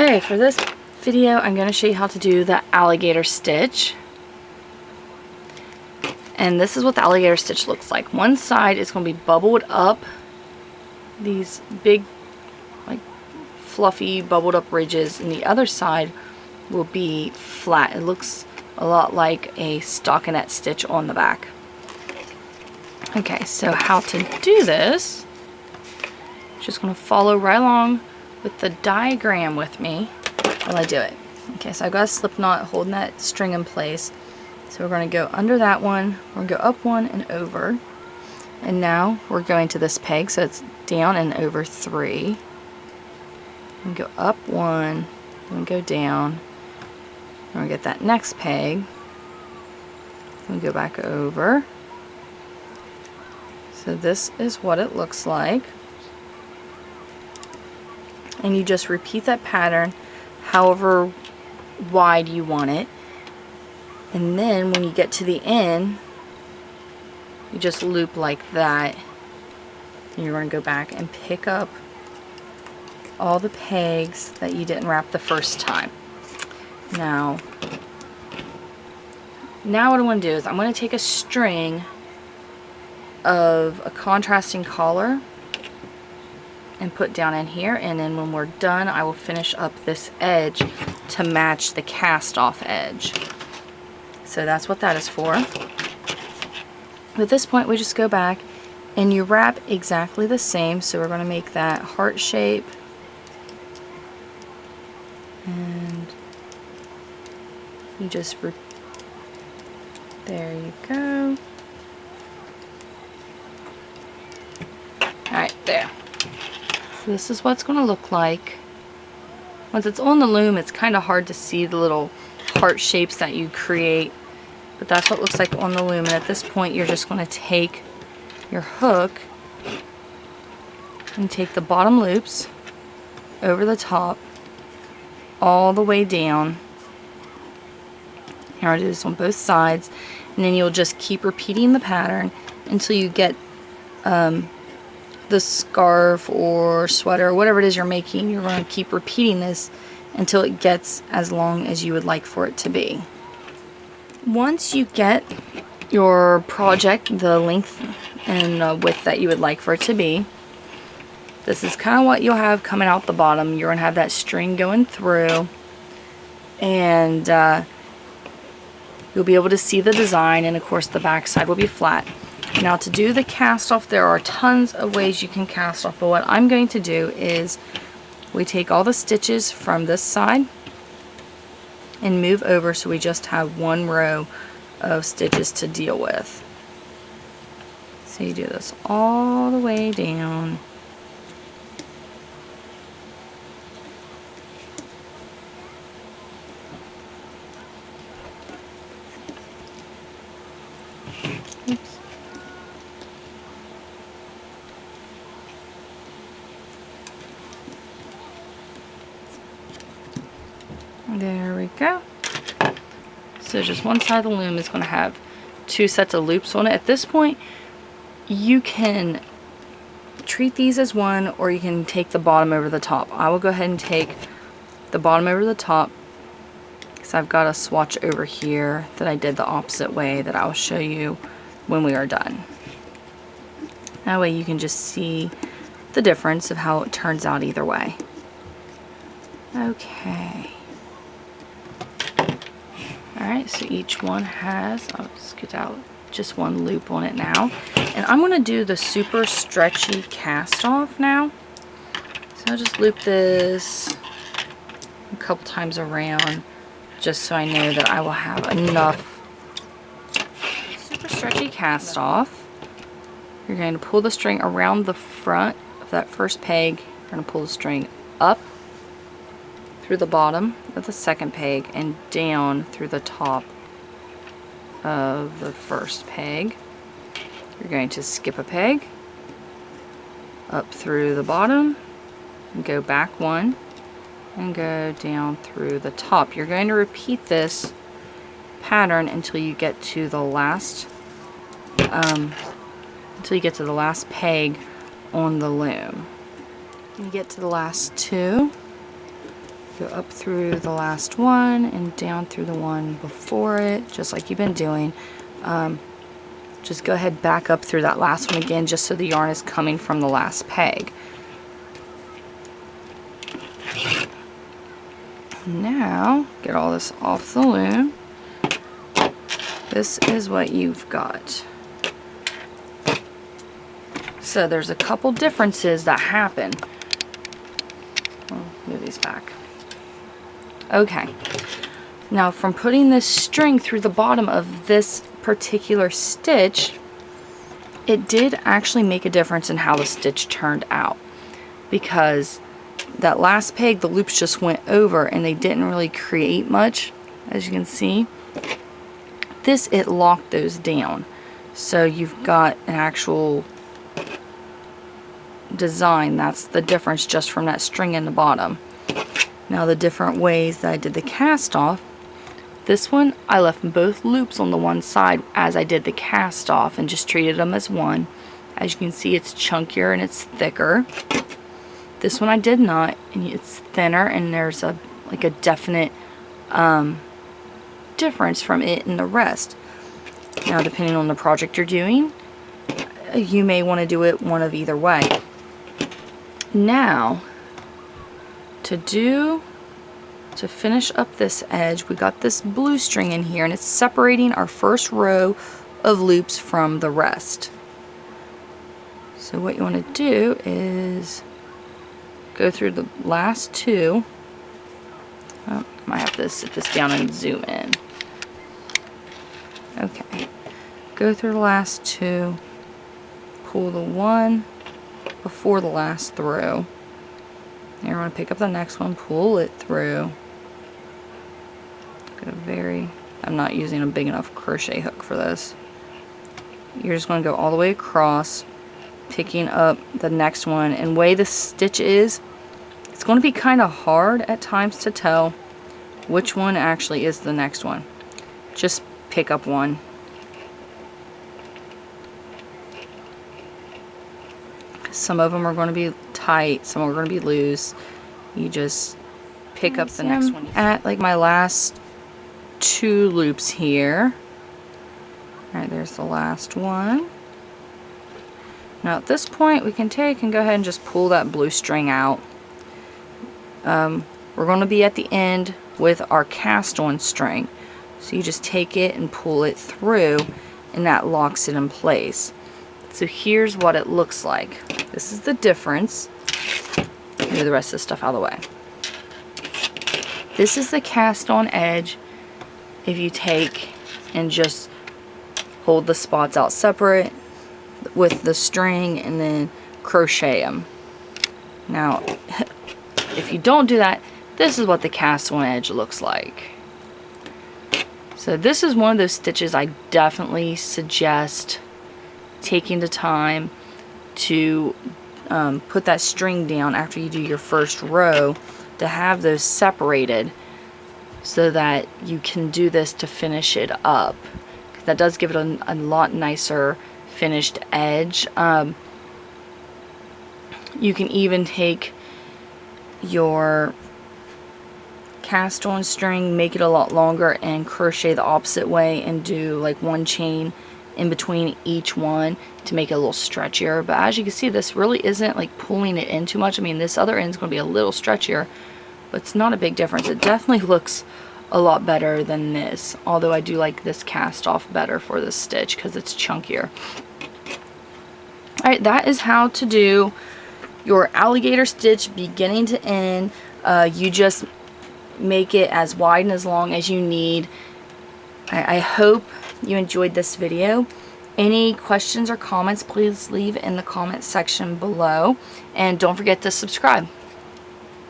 Okay, for this video I'm going to show you how to do the alligator stitch. And this is what the alligator stitch looks like. One side is going to be bubbled up, these big like fluffy bubbled up ridges, and the other side will be flat. It looks a lot like a stockinette stitch on the back. Okay, so how to do this, just going to follow right along with the diagram with me while I do it. Okay, so I've got a slip knot holding that string in place. So we're going to go under that one, we're going to go up one and over. And now we're going to this peg, so it's down and over 3. And go up 1, and go down. We're going to get that next peg. And go back over. So this is what it looks like. And you just repeat that pattern however wide you want it. And then when you get to the end, you just loop like that. And you're going to go back and pick up all the pegs that you didn't wrap the first time. Now what I want to do is I'm going to take a string of a contrasting color and put down in here, and then when we're done I will finish up this edge to match the cast off edge. So that's what that is for. At this point we just go back and you wrap exactly the same. So we're going to make that heart shape, and you just there you go. Alright, there. So this is what it's going to look like. Once it's on the loom, it's kind of hard to see the little heart shapes that you create, but that's what it looks like on the loom. And at this point you're just going to take your hook and take the bottom loops over the top all the way down. Here, I'll do this on both sides, and then you'll just keep repeating the pattern until you get the scarf or sweater or whatever it is you're making. You're going to keep repeating this until it gets as long as you would like for it to be. Once you get your project the length and width that you would like for it to be, this is kind of what you'll have coming out the bottom. You're going to have that string going through, and you'll be able to see the design, and of course the back side will be flat. Now to do the cast off, there are tons of ways you can cast off, but what I'm going to do is we take all the stitches from this side and move over so we just have one row of stitches to deal with. So you do this all the way down. Oops. There we go. So just one side of the loom is going to have 2 sets of loops on it. At this point, you can treat these as one, or you can take the bottom over the top. I will go ahead and take the bottom over the top because I've got a swatch over here that I did the opposite way that I'll show you when we are done. That way you can just see the difference of how it turns out either way. Okay. Alright, so each one has, I'll just get out just one loop on it now. And I'm going to do the super stretchy cast off now. So I'll just loop this a couple times around just so I know that I will have enough. Super stretchy cast off. You're going to pull the string around the front of that first peg. You're going to pull the string up through the bottom of the second peg and down through the top of the first peg. You're going to skip a peg up through the bottom and go back one and go down through the top. You're going to repeat this pattern until you get to the last peg on the loom. When you get to the last 2, Go up through the last one and down through the one before it, just like you've been doing. Just go ahead, back up through that last one again, just so the yarn is coming from the last peg. Now, get all this off the loom. This is what you've got. So there's a couple differences that happen. I'll move these back. Okay. Now from putting this string through the bottom of this particular stitch, it did actually make a difference in how the stitch turned out, because that last peg, the loops just went over and they didn't really create much, as you can see. This, it locked those down, so you've got an actual design. That's the difference just from that string in the bottom. Now the different ways that I did the cast off, this one I left both loops on the one side as I did the cast off and just treated them as one. As you can see, it's chunkier and it's thicker. This one I did not, and it's thinner, and there's a definite difference from it and the rest. Now depending on the project you're doing, you may want to do it one of either way. Now to finish up this edge, we got this blue string in here, and it's separating our first row of loops from the rest. So what you want to do is go through the last two. Oh, I might have to sit this down and zoom in. Okay, go through the last two, pull the one before the last through. You're going to pick up the next one, pull it through. I'm not using a big enough crochet hook for this. You're just going to go all the way across, picking up the next one. And the way the stitch is, it's going to be kind of hard at times to tell which one actually is the next one. Just pick up one. Some of them are going to be tight, some are going to be loose. You just pick up the next one. At like my last two loops here. Alright, there's the last one. Now at this point we can take and go ahead and just pull that blue string out. We're going to be at the end with our cast on string. So you just take it and pull it through, and that locks it in place. So here's what it looks like. This is the difference. Move the rest of this stuff out of the way. This is the cast on edge. If you take and just hold the spots out separate with the string and then crochet them. Now, if you don't do that, this is what the cast on edge looks like. So this is one of those stitches I definitely suggest taking the time to put that string down after you do your first row, to have those separated so that you can do this to finish it up. That does give it a lot nicer finished edge. You can even take your cast on string, make it a lot longer, and crochet the opposite way and do like one chain in between each one to make it a little stretchier. But as you can see, this really isn't like pulling it in too much. I mean, this other end is going to be a little stretchier, but it's not a big difference. It definitely looks a lot better than this, although I do like this cast off better for this stitch because it's chunkier. Alright, that is how to do your alligator stitch beginning to end. You just make it as wide and as long as you need. I hope you enjoyed this video. Any questions or comments, please leave in the comment section below, and don't forget to subscribe.